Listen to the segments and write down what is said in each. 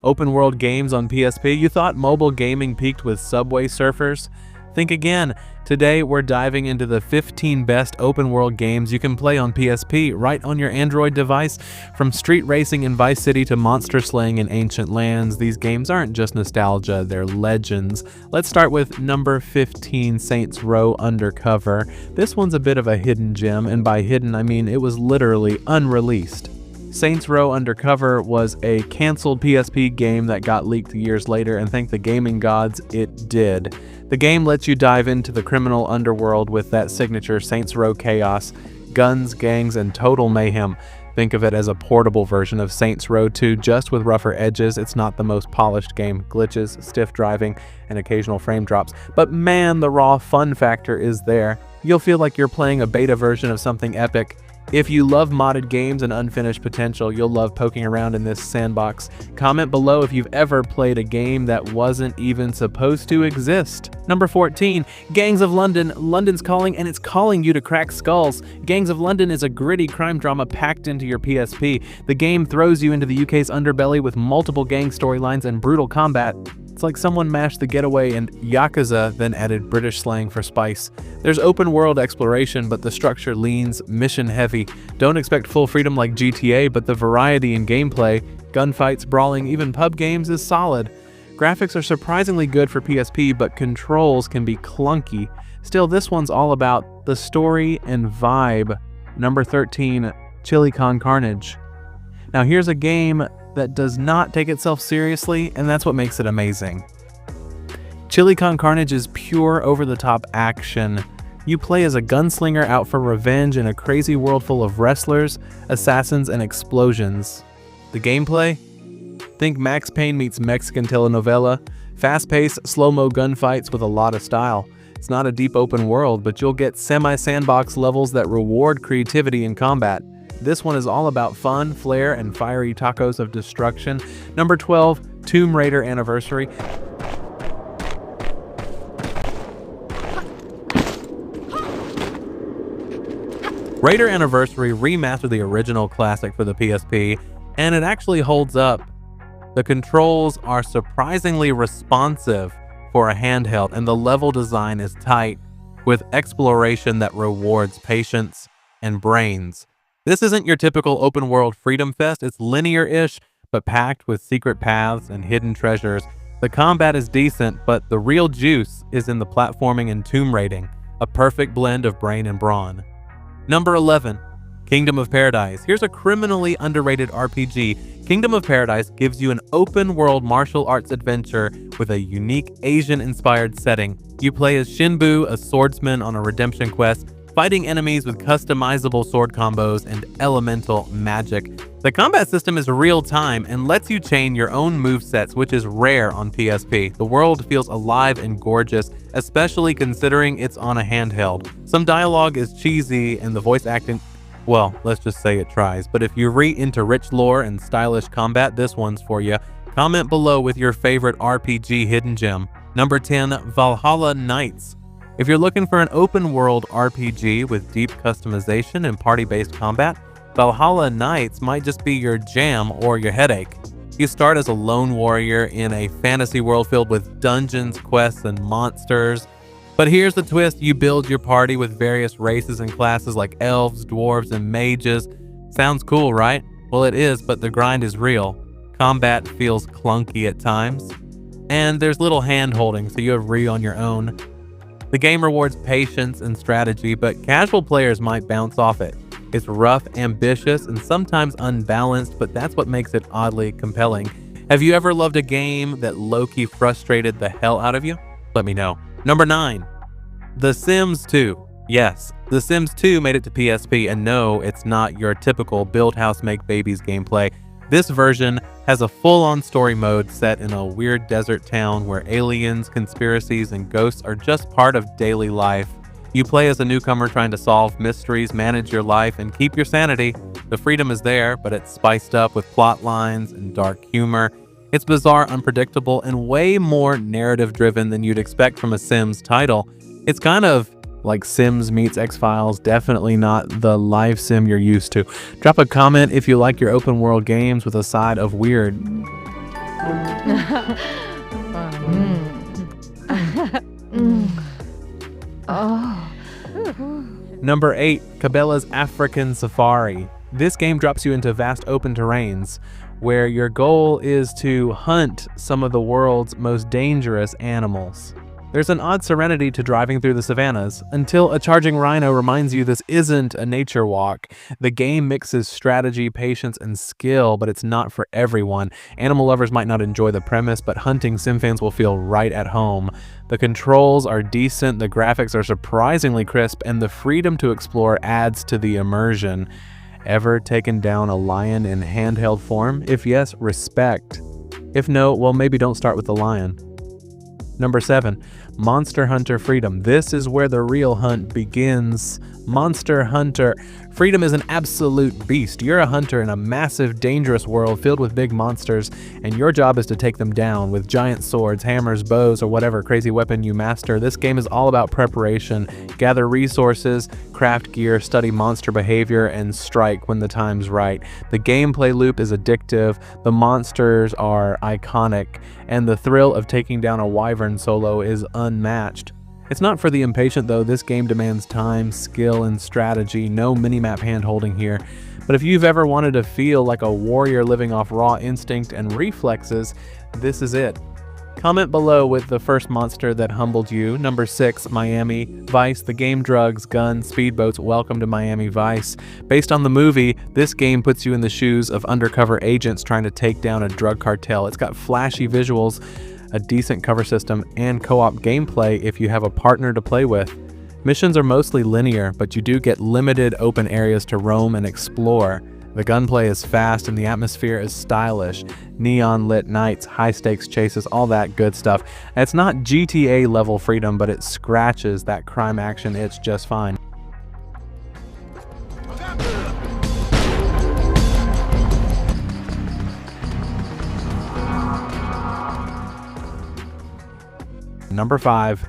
Open world games on PSP? You thought mobile gaming peaked with Subway Surfers? Think again. Today we're diving into the 15 best open world games you can play on PSP right on your Android device. From street racing in Vice City to monster slaying in Ancient Lands, these games aren't just nostalgia, they're legends. Let's start with number 15, Saints Row Undercover. This one's a bit of a hidden gem, and by hidden I mean it was literally unreleased. Saints Row Undercover was a canceled PSP game that got leaked years later, and thank the gaming gods, it did. The game lets you dive into the criminal underworld with that signature Saints Row chaos, guns, gangs, and total mayhem. Think of it as a portable version of Saints Row 2, just with rougher edges. It's not the most polished game, glitches, stiff driving, and occasional frame drops, but man, the raw fun factor is there. You'll feel like you're playing a beta version of something epic. If you love modded games and unfinished potential, you'll love poking around in this sandbox. Comment below if you've ever played a game that wasn't even supposed to exist. Number 14, Gangs of London. London's calling, and it's calling you to crack skulls. Gangs of London is a gritty crime drama packed into your PSP. The game throws you into the UK's underbelly with multiple gang storylines and brutal combat. It's like someone mashed The Getaway and Yakuza, then added British slang for spice. There's open world exploration, but the structure leans mission heavy. Don't expect full freedom like GTA, but the variety in gameplay, gunfights, brawling, even pub games is solid. Graphics are surprisingly good for PSP, but controls can be clunky. Still, this one's all about the story and vibe. Number 13, Chili Con Carnage. Now here's a game that does not take itself seriously, and that's what makes it amazing. Chili Con Carnage is pure over-the-top action. You play as a gunslinger out for revenge in a crazy world full of wrestlers, assassins, and explosions. The gameplay? Think Max Payne meets Mexican telenovela. Fast-paced, slow-mo gunfights with a lot of style. It's not a deep open world, but you'll get semi-sandbox levels that reward creativity in combat. This one is all about fun, flair, and fiery tacos of destruction. Number 12, Tomb Raider Anniversary. Raider Anniversary remastered the original classic for the PSP, and it actually holds up. The controls are surprisingly responsive for a handheld, and the level design is tight, with exploration that rewards patience and brains. This isn't your typical open world freedom fest. It's linear-ish, but packed with secret paths and hidden treasures. The combat is decent, but the real juice is in the platforming and tomb raiding, a perfect blend of brain and brawn. Number 11, Kingdom of Paradise. Here's a criminally underrated RPG. Kingdom of Paradise gives you an open world martial arts adventure with a unique Asian-inspired setting. You play as Shinbu, a swordsman on a redemption quest, fighting enemies with customizable sword combos and elemental magic. The combat system is real-time and lets you chain your own movesets, which is rare on PSP. The world feels alive and gorgeous, especially considering it's on a handheld. Some dialogue is cheesy and the voice acting, well, let's just say it tries. But if you're into rich lore and stylish combat, this one's for you. Comment below with your favorite RPG hidden gem. Number 10, Valhalla Knights. If you're looking for an open-world RPG with deep customization and party-based combat, Valhalla Knights might just be your jam or your headache. You start as a lone warrior in a fantasy world filled with dungeons, quests, and monsters. But here's the twist: you build your party with various races and classes like elves, dwarves, and mages. Sounds cool, right? Well, it is, but the grind is real. Combat feels clunky at times, and there's little hand-holding, so you have on your own. The game rewards patience and strategy, but casual players might bounce off it. It's rough, ambitious, and sometimes unbalanced, but that's what makes it oddly compelling. Have you ever loved a game that low-key frustrated the hell out of you? Let me know. Number 9, The Sims 2. Yes, The Sims 2 made it to PSP, and no, it's not your typical build house make babies gameplay. This version has a full-on story mode set in a weird desert town where aliens, conspiracies, and ghosts are just part of daily life. You play as a newcomer trying to solve mysteries, manage your life, and keep your sanity. The freedom is there, but it's spiced up with plot lines and dark humor. It's bizarre, unpredictable, and way more narrative-driven than you'd expect from a Sims title. It's kind of like Sims meets X-Files, definitely not the live sim you're used to. Drop a comment if you like your open world games with a side of weird. Number 8, Cabela's African Safari. This game drops you into vast open terrains where your goal is to hunt some of the world's most dangerous animals. There's an odd serenity to driving through the savannas until a charging rhino reminds you this isn't a nature walk. The game mixes strategy, patience, and skill, but it's not for everyone. Animal lovers might not enjoy the premise, but hunting sim fans will feel right at home. The controls are decent, the graphics are surprisingly crisp, and the freedom to explore adds to the immersion. Ever taken down a lion in handheld form? If yes, respect. If no, well, maybe don't start with the lion. Number 7, Monster Hunter Freedom. This is where the real hunt begins. Monster Hunter Freedom is an absolute beast. You're a hunter in a massive, dangerous world filled with big monsters, and your job is to take them down with giant swords, hammers, bows, or whatever crazy weapon you master. This game is all about preparation. Gather resources, craft gear, study monster behavior, and strike when the time's right. The gameplay loop is addictive, the monsters are iconic, and the thrill of taking down a wyvern solo is unmatched. It's not for the impatient though. This game demands time, skill, and strategy. No minimap hand-holding here. But if you've ever wanted to feel like a warrior living off raw instinct and reflexes, this is it. Comment below with the first monster that humbled you. Number 6, Miami Vice. The game drugs, guns, speedboats. Welcome to Miami Vice. Based on the movie, this game puts you in the shoes of undercover agents trying to take down a drug cartel. It's got flashy visuals, a decent cover system, and co-op gameplay if you have a partner to play with. Missions are mostly linear, but you do get limited open areas to roam and explore. The gunplay is fast and the atmosphere is stylish. Neon lit nights, high stakes chases, all that good stuff. It's not GTA level freedom, but it scratches that crime action itch just fine. Number 5,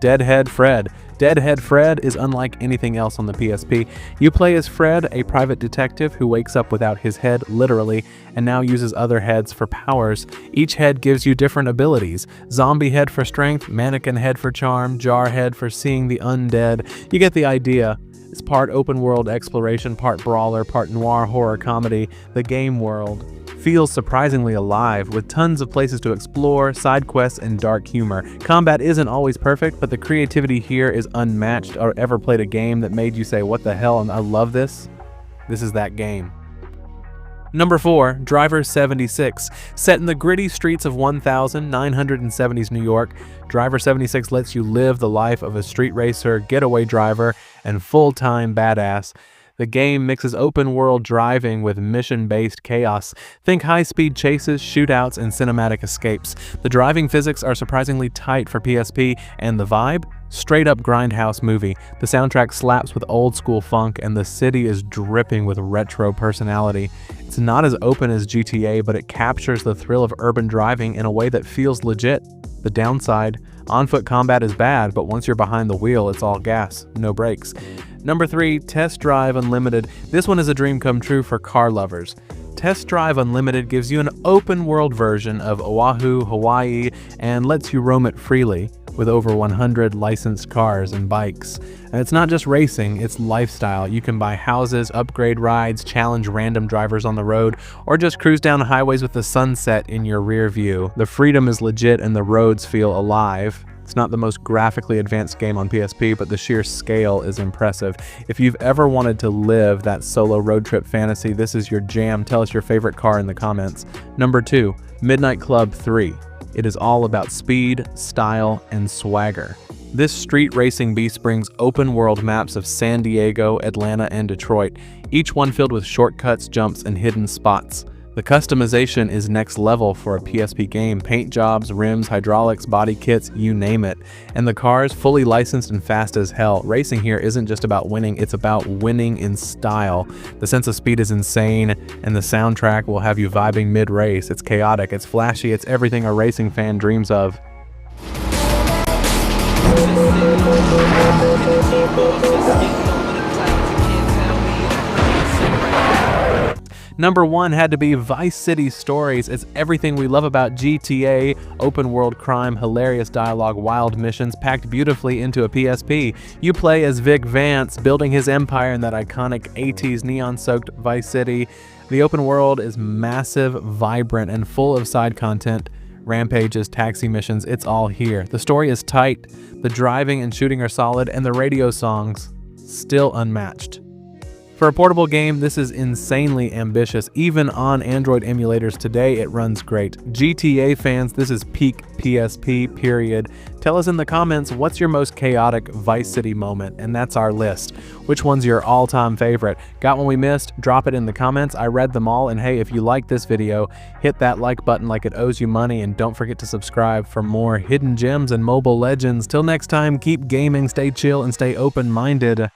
Deadhead Fred. Deadhead Fred is unlike anything else on the PSP. You play as Fred, a private detective who wakes up without his head, literally, and now uses other heads for powers. Each head gives you different abilities. Zombie head for strength, mannequin head for charm, jar head for seeing the undead. You get the idea. It's part open world exploration, part brawler, part noir horror comedy. The game world feels surprisingly alive, with tons of places to explore, side quests, and dark humor. Combat isn't always perfect, but the creativity here is unmatched. Or ever played a game that made you say, what the hell, and I love this? This is that game. Number 4, Driver 76. Set in the gritty streets of 1970s New York, Driver 76 lets you live the life of a street racer, getaway driver, and full-time badass. The game mixes open-world driving with mission-based chaos. Think high-speed chases, shootouts, and cinematic escapes. The driving physics are surprisingly tight for PSP, and the vibe? Straight-up grindhouse movie. The soundtrack slaps with old-school funk, and the city is dripping with retro personality. It's not as open as GTA, but it captures the thrill of urban driving in a way that feels legit. The downside? On-foot combat is bad, but once you're behind the wheel, it's all gas, no brakes. Number 3, Test Drive Unlimited. This one is a dream come true for car lovers. Test Drive Unlimited gives you an open-world version of Oahu, Hawaii, and lets you roam it freely with over 100 licensed cars and bikes. And it's not just racing, it's lifestyle. You can buy houses, upgrade rides, challenge random drivers on the road, or just cruise down highways with the sunset in your rear view. The freedom is legit and the roads feel alive. It's not the most graphically advanced game on PSP, but the sheer scale is impressive. If you've ever wanted to live that solo road trip fantasy, this is your jam. Tell us your favorite car in the comments. Number 2, Midnight Club 3. It is all about speed, style, and swagger. This street racing beast brings open world maps of San Diego, Atlanta, and Detroit, each one filled with shortcuts, jumps, and hidden spots. The customization is next level for a PSP game. Paint jobs, rims, hydraulics, body kits, you name it. And the cars, fully licensed and fast as hell. Racing here isn't just about winning, it's about winning in style. The sense of speed is insane, and the soundtrack will have you vibing mid-race. It's chaotic, it's flashy, it's everything a racing fan dreams of. Number 1 had to be Vice City Stories. It's everything we love about GTA, open world crime, hilarious dialogue, wild missions, packed beautifully into a PSP. You play as Vic Vance, building his empire in that iconic 80s neon-soaked Vice City. The open world is massive, vibrant, and full of side content. Rampages, taxi missions, it's all here. The story is tight, the driving and shooting are solid, and the radio songs, still unmatched. For a portable game, this is insanely ambitious. Even on Android emulators today, it runs great. GTA fans, this is peak PSP, period. Tell us in the comments what's your most chaotic Vice City moment, and that's our list. Which one's your all-time favorite? Got one we missed? Drop it in the comments. I read them all, and hey, if you like this video, hit that like button like it owes you money, and don't forget to subscribe for more hidden gems and mobile legends. Till next time, keep gaming, stay chill, and stay open-minded.